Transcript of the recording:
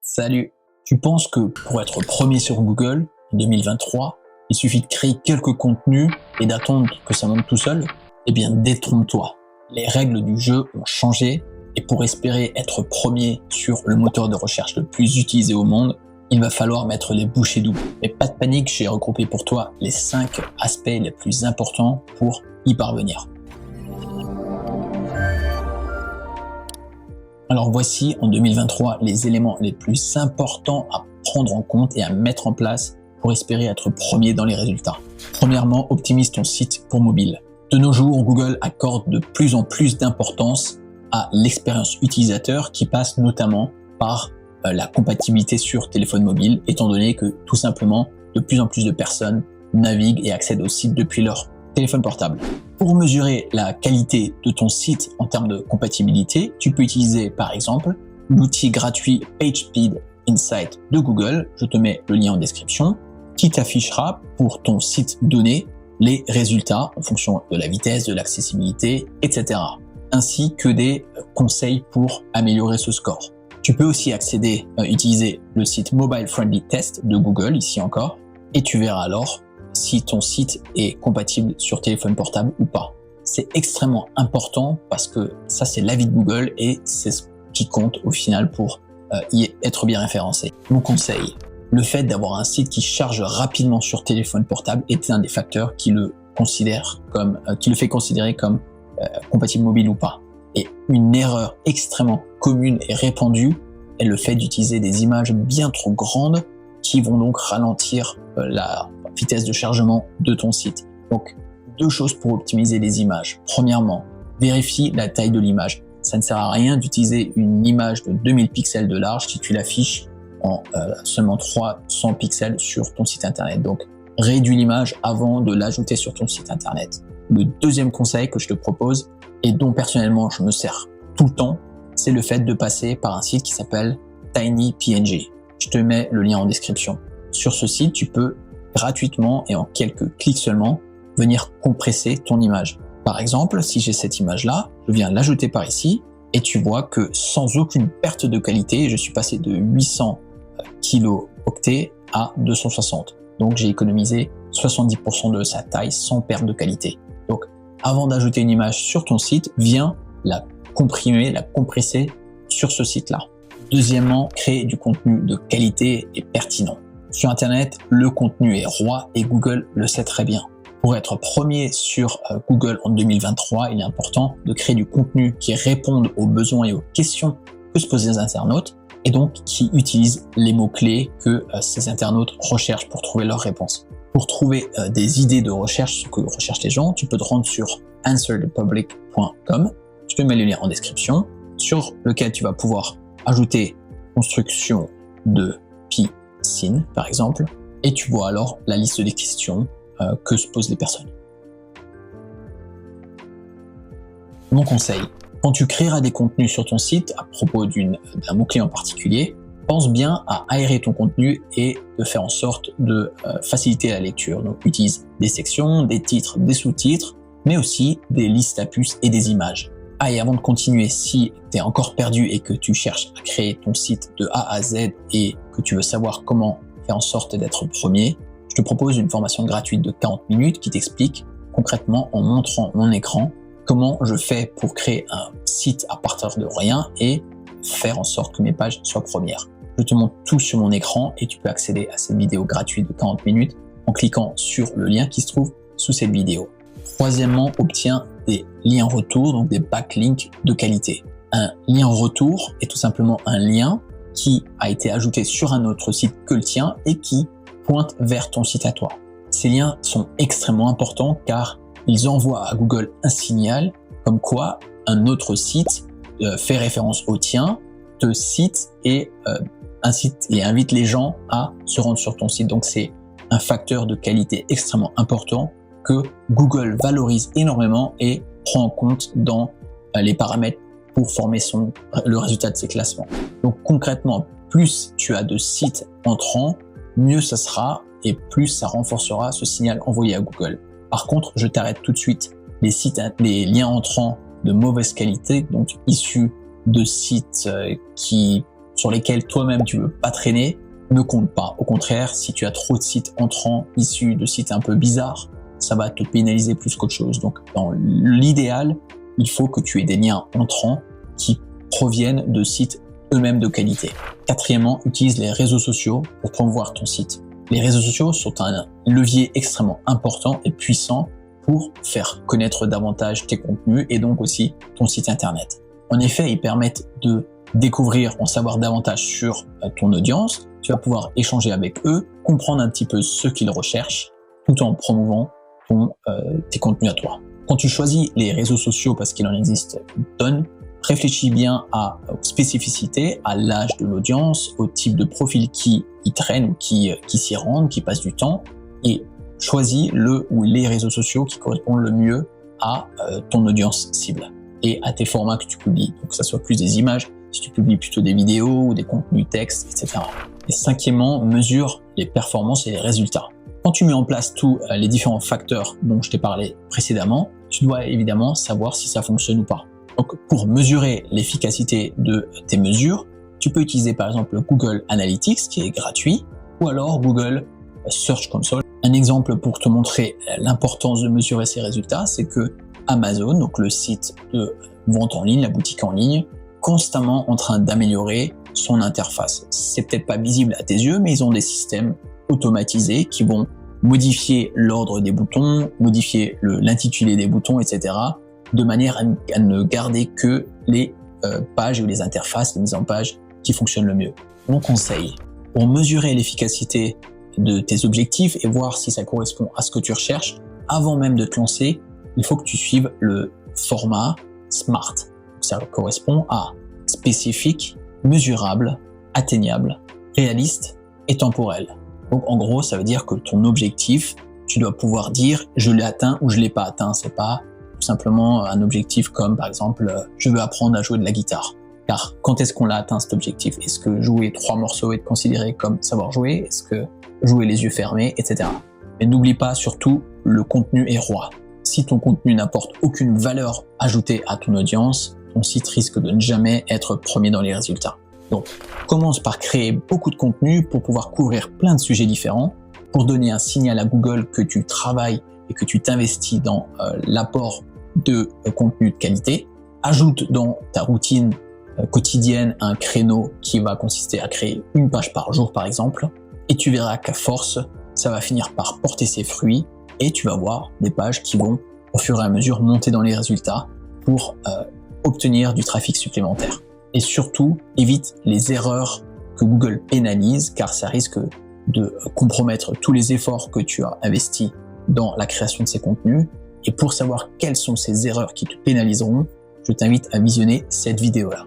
Salut! Tu penses que pour être premier sur Google en 2023, il suffit de créer quelques contenus et d'attendre que ça monte tout seul? Eh bien, détrompe-toi. Les règles du jeu ont changé et pour espérer être premier sur le moteur de recherche le plus utilisé au monde, il va falloir mettre les bouchées doubles. Mais pas de panique, j'ai regroupé pour toi les 5 aspects les plus importants pour y parvenir. Alors voici en 2023 les éléments les plus importants à prendre en compte et à mettre en place pour espérer être premier dans les résultats. Premièrement, optimise ton site pour mobile. De nos jours, Google accorde de plus en plus d'importance à l'expérience utilisateur qui passe notamment par la compatibilité sur téléphone mobile, étant donné que tout simplement de plus en plus de personnes naviguent et accèdent au site depuis leur téléphone portable. Pour mesurer la qualité de ton site en termes de compatibilité, tu peux utiliser par exemple l'outil gratuit PageSpeed Insight de Google, je te mets le lien en description, qui t'affichera pour ton site donné les résultats en fonction de la vitesse, de l'accessibilité, etc. ainsi que des conseils pour améliorer ce score. Tu peux aussi utiliser le site Mobile Friendly Test de Google, ici encore, et tu verras alors si ton site est compatible sur téléphone portable ou pas. C'est extrêmement important parce que ça c'est l'avis de Google et c'est ce qui compte au final pour y être bien référencé. Mon conseil, le fait d'avoir un site qui charge rapidement sur téléphone portable est un des facteurs qui le fait considérer comme compatible mobile ou pas. Et une erreur extrêmement commune et répandue est le fait d'utiliser des images bien trop grandes qui vont donc ralentir la vitesse de chargement de ton site. Donc, 2 choses pour optimiser les images. Premièrement, vérifie la taille de l'image. Ça ne sert à rien d'utiliser une image de 2000 pixels de large si tu l'affiches en seulement 300 pixels sur ton site internet. Donc, réduis l'image avant de l'ajouter sur ton site internet. Le deuxième conseil que je te propose, et dont personnellement je me sers tout le temps, c'est le fait de passer par un site qui s'appelle TinyPNG. Je te mets le lien en description. Sur ce site, tu peux gratuitement et en quelques clics seulement venir compresser ton image. Par exemple, si j'ai cette image-là, je viens l'ajouter par ici et tu vois que sans aucune perte de qualité, je suis passé de 800 kilooctets à 260. Donc j'ai économisé 70% de sa taille sans perte de qualité. Donc avant d'ajouter une image sur ton site, viens la comprimer, la compresser sur ce site-là. Deuxièmement, créer du contenu de qualité et pertinent. Sur Internet, le contenu est roi et Google le sait très bien. Pour être premier sur Google en 2023, il est important de créer du contenu qui réponde aux besoins et aux questions que se posent les internautes et donc qui utilise les mots-clés que ces internautes recherchent pour trouver leurs réponses. Pour trouver des idées de recherche, ce que recherchent les gens, tu peux te rendre sur answerthepublic.com. Je te mets le lien en description, sur lequel tu vas pouvoir ajouter construction de piscine, par exemple, et tu vois alors la liste des questions que se posent les personnes. Mon conseil, quand tu créeras des contenus sur ton site à propos d'un mot-clé en particulier, pense bien à aérer ton contenu et de faire en sorte de faciliter la lecture. Donc utilise des sections, des titres, des sous-titres, mais aussi des listes à puces et des images. Ah, et avant de continuer, si tu es encore perdu et que tu cherches à créer ton site de A à Z et que tu veux savoir comment faire en sorte d'être premier, je te propose une formation gratuite de 40 minutes qui t'explique concrètement en montrant mon écran comment je fais pour créer un site à partir de rien et faire en sorte que mes pages soient premières. Je te montre tout sur mon écran et tu peux accéder à cette vidéo gratuite de 40 minutes en cliquant sur le lien qui se trouve sous cette vidéo. Troisièmement, obtiens des liens retour, donc des backlinks de qualité. Un lien retour est tout simplement un lien qui a été ajouté sur un autre site que le tien et qui pointe vers ton site à toi. Ces liens sont extrêmement importants car ils envoient à Google un signal comme quoi un autre site fait référence au tien, te cite et invite les gens à se rendre sur ton site. Donc c'est un facteur de qualité extrêmement important que Google valorise énormément et prend en compte dans les paramètres pour former le résultat de ses classements. Donc concrètement, plus tu as de sites entrants, mieux ça sera et plus ça renforcera ce signal envoyé à Google. Par contre, je t'arrête tout de suite. Les liens entrants de mauvaise qualité, donc issus de sites qui sur lesquels toi-même tu veux pas traîner ne compte pas. Au contraire, si tu as trop de sites entrants issus de sites un peu bizarres, ça va te pénaliser plus qu'autre chose. Donc dans l'idéal, il faut que tu aies des liens entrants qui proviennent de sites eux-mêmes de qualité. Quatrièmement, utilise les réseaux sociaux pour promouvoir ton site. Les réseaux sociaux sont un levier extrêmement important et puissant pour faire connaître davantage tes contenus et donc aussi ton site internet. En effet, ils permettent de découvrir, en savoir davantage sur ton audience. Tu vas pouvoir échanger avec eux, comprendre un petit peu ce qu'ils recherchent, tout en promouvant tes contenus à toi. Quand tu choisis les réseaux sociaux, parce qu'il en existe une tonne, réfléchis bien aux spécificités, à l'âge de l'audience, au type de profil qui y traîne ou qui s'y rendent, qui passe du temps, et choisis le ou les réseaux sociaux qui correspondent le mieux à ton audience cible et à tes formats que tu publies. Donc que ça soit plus des images, si tu publies plutôt des vidéos ou des contenus textes, etc. Et cinquièmement, mesure les performances et les résultats. Quand tu mets en place tous les différents facteurs dont je t'ai parlé précédemment, tu dois évidemment savoir si ça fonctionne ou pas. Donc pour mesurer l'efficacité de tes mesures, tu peux utiliser par exemple Google Analytics qui est gratuit ou alors Google Search Console. Un exemple pour te montrer l'importance de mesurer ces résultats, c'est que Amazon, donc le site de vente en ligne, la boutique en ligne, constamment en train d'améliorer son interface. C'est peut-être pas visible à tes yeux, mais ils ont des systèmes automatisés qui vont modifier l'ordre des boutons, modifier l'intitulé des boutons, etc. de manière à ne garder que les pages ou les interfaces, les mises en page qui fonctionnent le mieux. Mon conseil, pour mesurer l'efficacité de tes objectifs et voir si ça correspond à ce que tu recherches, avant même de te lancer, il faut que tu suives le format SMART. Ça correspond à spécifique, mesurable, atteignable, réaliste et temporel. Donc en gros, ça veut dire que ton objectif, tu dois pouvoir dire je l'ai atteint ou je l'ai pas atteint. C'est pas tout simplement un objectif comme par exemple je veux apprendre à jouer de la guitare. Car quand est-ce qu'on l'a atteint cet objectif? Est-ce que jouer 3 morceaux est considéré comme savoir jouer? Est-ce que jouer les yeux fermés, etc. Mais n'oublie pas surtout, le contenu est roi. Si ton contenu n'apporte aucune valeur ajoutée à ton audience, ton site risque de ne jamais être premier dans les résultats. Donc, commence par créer beaucoup de contenu pour pouvoir couvrir plein de sujets différents, pour donner un signal à Google que tu travailles et que tu t'investis dans l'apport de contenu de qualité. Ajoute dans ta routine quotidienne un créneau qui va consister à créer une page par jour par exemple, et tu verras qu'à force, ça va finir par porter ses fruits et tu vas voir des pages qui vont au fur et à mesure monter dans les résultats pour obtenir du trafic supplémentaire. Et surtout, évite les erreurs que Google pénalise car ça risque de compromettre tous les efforts que tu as investis dans la création de ces contenus. Et pour savoir quelles sont ces erreurs qui te pénaliseront, je t'invite à visionner cette vidéo-là.